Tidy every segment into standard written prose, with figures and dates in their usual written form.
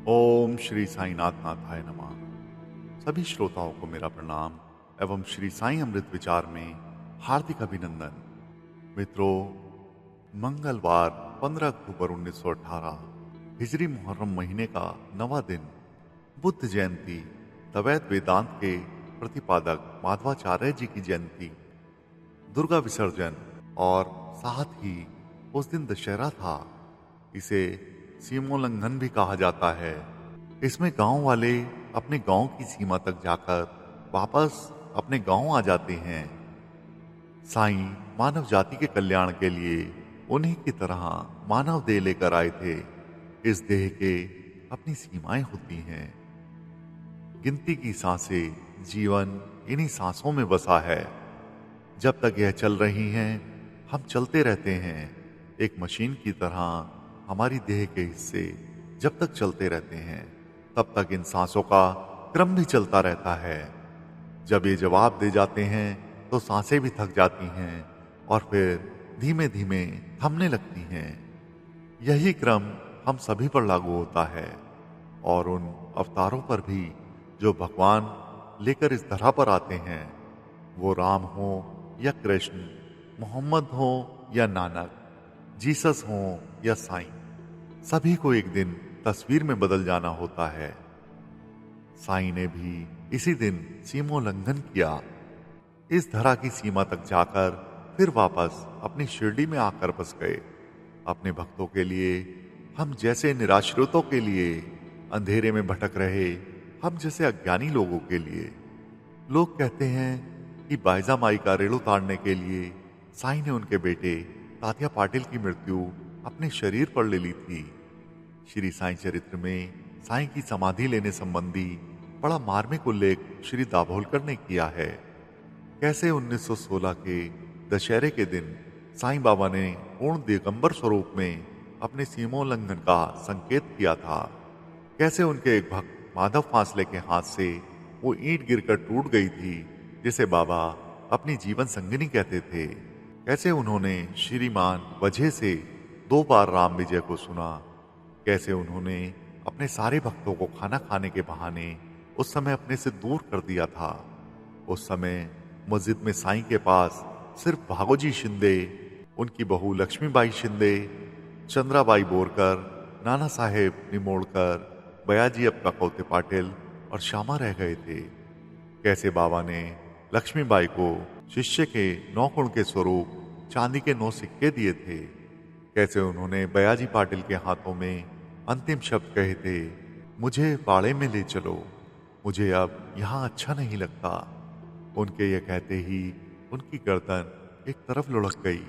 ओम श्री साईनाथ नाथाय नमः। सभी श्रोताओं को मेरा प्रणाम एवं श्री साईं अमृत विचार में हार्दिक अभिनंदन। मित्रों, मंगलवार 15 अक्टूबर 1918 हिजरी मुहर्रम महीने का 9वां दिन, बुद्ध जयंती, द्वैत वेदांत के प्रतिपादक माधवाचार्य जी की जयंती, दुर्गा विसर्जन और साथ ही उस दिन दशहरा था। इसे सीमोल्लंघन भी कहा जाता है। इसमें गांव वाले अपने गांव की सीमा तक जाकर वापस अपने गांव आ जाते हैं। साईं मानव जाति के कल्याण के लिए उन्हीं की तरह मानव देह लेकर आए थे। इस देह के अपनी सीमाएं होती हैं। गिनती की सांसें, जीवन इन्हीं सांसों में बसा है। जब तक यह चल रही हैं, हम चलते रहते हैं। एक मशीन की तरह हमारी देह के हिस्से जब तक चलते रहते हैं, तब तक इन सांसों का क्रम भी चलता रहता है। जब ये जवाब दे जाते हैं तो सांसें भी थक जाती हैं और फिर धीमे धीमे थमने लगती हैं। यही क्रम हम सभी पर लागू होता है और उन अवतारों पर भी जो भगवान लेकर इस धरा पर आते हैं, वो राम हो या कृष्ण, मोहम्मद हो या नानक, जीसस हो या साईं, सभी को एक दिन तस्वीर में बदल जाना होता है। साईं ने भी इसी दिन सीमोल्लंघन किया। इस धरा की सीमा तक जाकर फिर वापस अपनी शिरडी में आकर बस गए। अपने भक्तों के लिए, हम जैसे निराश्रितों के लिए, अंधेरे में भटक रहे हम जैसे अज्ञानी लोगों के लिए। लोग कहते हैं कि बाइजा माई का रेल उतारने के लिए साईं ने उनके बेटे तात्या पाटिल की मृत्यु अपने शरीर पर ले ली थी। श्री साईं चरित्र में साईं की समाधि लेने संबंधी बड़ा मार्मिक उल्लेख श्री दाभोलकर ने किया है। कैसे 1916 के दशहरे के दिन साईं बाबा ने पूर्ण दिगंबर स्वरूप में अपने सीमोल्लंघन का संकेत किया था। कैसे उनके एक भक्त माधव फांसले के हाथ से वो ईंट गिरकर टूट गई थी जिसे बाबा अपनी जीवन संगिनी कहते थे। कैसे उन्होंने श्रीमान वजह से 2 बार राम विजय को सुना। कैसे उन्होंने अपने सारे भक्तों को खाना खाने के बहाने उस समय अपने से दूर कर दिया था। उस समय मस्जिद में साईं के पास सिर्फ भागोजी शिंदे, उनकी बहू लक्ष्मीबाई शिंदे, चंद्राबाई बोरकर, नाना साहेब निमोड़कर, बयाजी अप्पा कौते पाटिल और श्यामा रह गए थे। कैसे बाबा ने लक्ष्मीबाई को शिष्य के 9 गुण के स्वरूप चांदी के 9 सिक्के दिए थे। कैसे उन्होंने बयाजी पाटिल के हाथों में अंतिम शब्द कहे थे, मुझे बाड़े में ले चलो, मुझे अब यहाँ अच्छा नहीं लगता। उनके ये कहते ही उनकी गर्दन एक तरफ लुढ़क गई।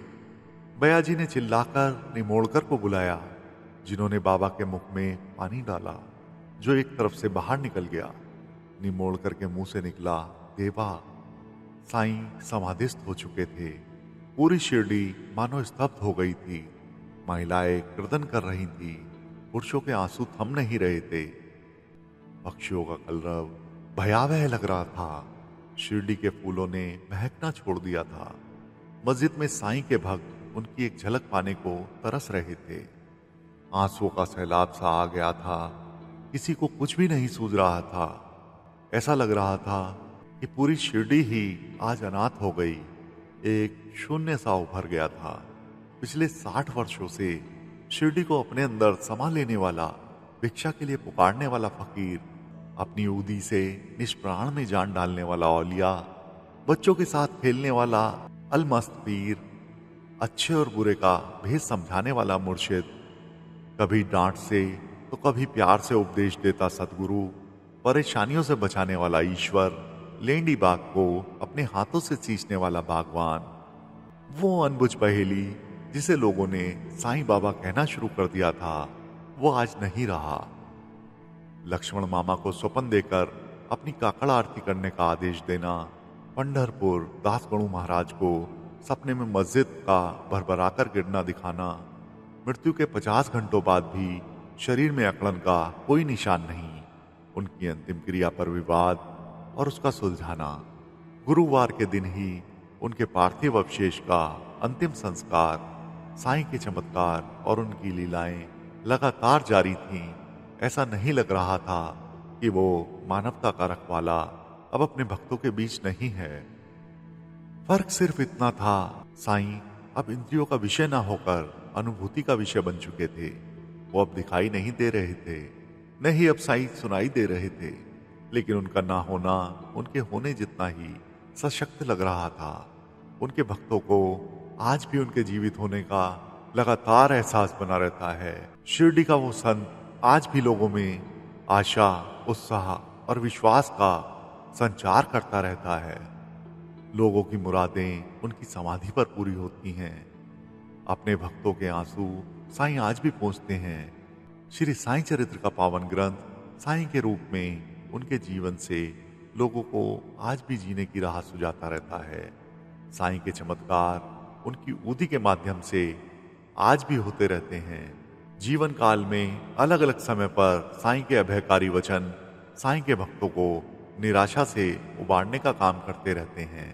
बयाजी ने चिल्लाकर निमोड़कर को बुलाया, जिन्होंने बाबा के मुख में पानी डाला, जो एक तरफ से बाहर निकल गया। निमोड़कर के मुंह से निकला, देवा। साईं समाधिस्थ हो चुके थे। पूरी शिरडी मानो स्तब्ध हो गई थी। महिलाएं कीर्तन कर रही थी। पुरुषों के आंसू थम नहीं रहे थे। पक्षियों का कलरव भयावह लग रहा था। शिरडी के फूलों ने महकना छोड़ दिया था। मस्जिद में साईं के भक्त उनकी एक झलक पाने को तरस रहे थे। आंसुओं का सैलाब सा आ गया था। किसी को कुछ भी नहीं सूझ रहा था। ऐसा लग रहा था कि पूरी शिरडी ही आज अनाथ हो गई। एक शून्य सा उभर गया था। पिछले 60 वर्षों से शिरडी को अपने अंदर समा लेने वाला, भिक्षा के लिए पुकारने वाला फकीर, अपनी ऊदी से निष्प्राण में जान डालने वाला औलिया, बच्चों के साथ खेलने वाला अलमस्त पीर, अच्छे और बुरे का भेद समझाने वाला मुर्शिद, कभी डांट से तो कभी प्यार से उपदेश देता सदगुरु, परेशानियों से बचाने वाला ईश्वर, लेंडी बाग को अपने हाथों से सींचने वाला बागवान, वो अनबुझ पहेली जिसे लोगों ने साईं बाबा कहना शुरू कर दिया था, वो आज नहीं रहा। लक्ष्मण मामा को स्वपन देकर अपनी काकड़ आरती करने का आदेश देना, पंढरपुर दासगणु महाराज को सपने में मस्जिद का भरभराकर गिरना दिखाना, मृत्यु के 50 घंटों बाद भी शरीर में अकड़न का कोई निशान नहीं, उनकी अंतिम क्रिया पर विवाद और उसका सुलझाना, गुरुवार के दिन ही उनके पार्थिव अवशेष का अंतिम संस्कार, साईं के चमत्कार और उनकी लीलाएं लगातार जारी थीं। ऐसा नहीं लग रहा था कि वो मानवता का रखवाला अब अपने भक्तों के बीच नहीं है। फर्क सिर्फ इतना था, साईं अब इंद्रियों का विषय ना होकर अनुभूति का विषय बन चुके थे। वो अब दिखाई नहीं दे रहे थे, न ही अब साईं सुनाई दे रहे थे, लेकिन उनका ना होना उनके होने जितना ही सशक्त लग रहा था। उनके भक्तों को आज भी उनके जीवित होने का लगातार एहसास बना रहता है। शिरडी का वो संत आज भी लोगों में आशा, उत्साह और विश्वास का संचार करता रहता है। लोगों की मुरादें उनकी समाधि पर पूरी होती हैं। अपने भक्तों के आंसू साईं आज भी पहुंचते हैं। श्री साईं चरित्र का पावन ग्रंथ साईं के रूप में उनके जीवन से लोगों को आज भी जीने की राह सुझाता रहता है। साईं के चमत्कार उनकी ऊदी के माध्यम से आज भी होते रहते हैं। जीवन काल में अलग अलग समय पर साईं के अभयकारी वचन साईं के भक्तों को निराशा से उबारने का काम करते रहते हैं।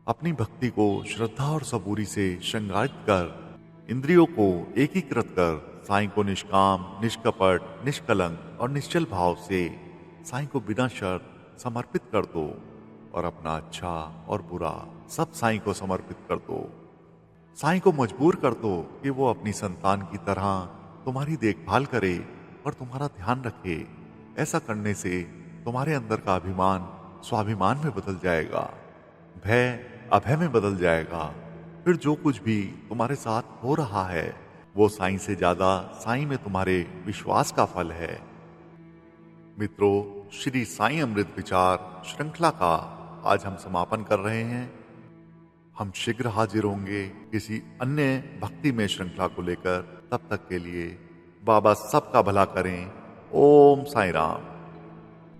अपनी भक्ति को श्रद्धा और सबूरी से श्रृंगारित कर इंद्रियों को एकीकृत कर साईं को निष्काम, निष्कपट, निष्कलंक और निश्चल भाव से साईं को बिना शर्त समर्पित कर दो और अपना अच्छा और बुरा सब साईं को समर्पित कर दो। साईं को मजबूर कर दो कि वो अपनी संतान की तरह तुम्हारी देखभाल करे और तुम्हारा ध्यान रखे। ऐसा करने से तुम्हारे अंदर का अभिमान स्वाभिमान में बदल जाएगा, भय अभय में बदल जाएगा। फिर जो कुछ भी तुम्हारे साथ हो रहा है वो साईं से ज्यादा साईं में तुम्हारे विश्वास का फल है। मित्रों, श्री साईं अमृत विचार श्रृंखला का आज हम समापन कर रहे हैं। हम शीघ्र हाजिर होंगे किसी अन्य भक्तिमय श्रृंखला को लेकर। तब तक के लिए बाबा सबका भला करें। ओम साईं राम।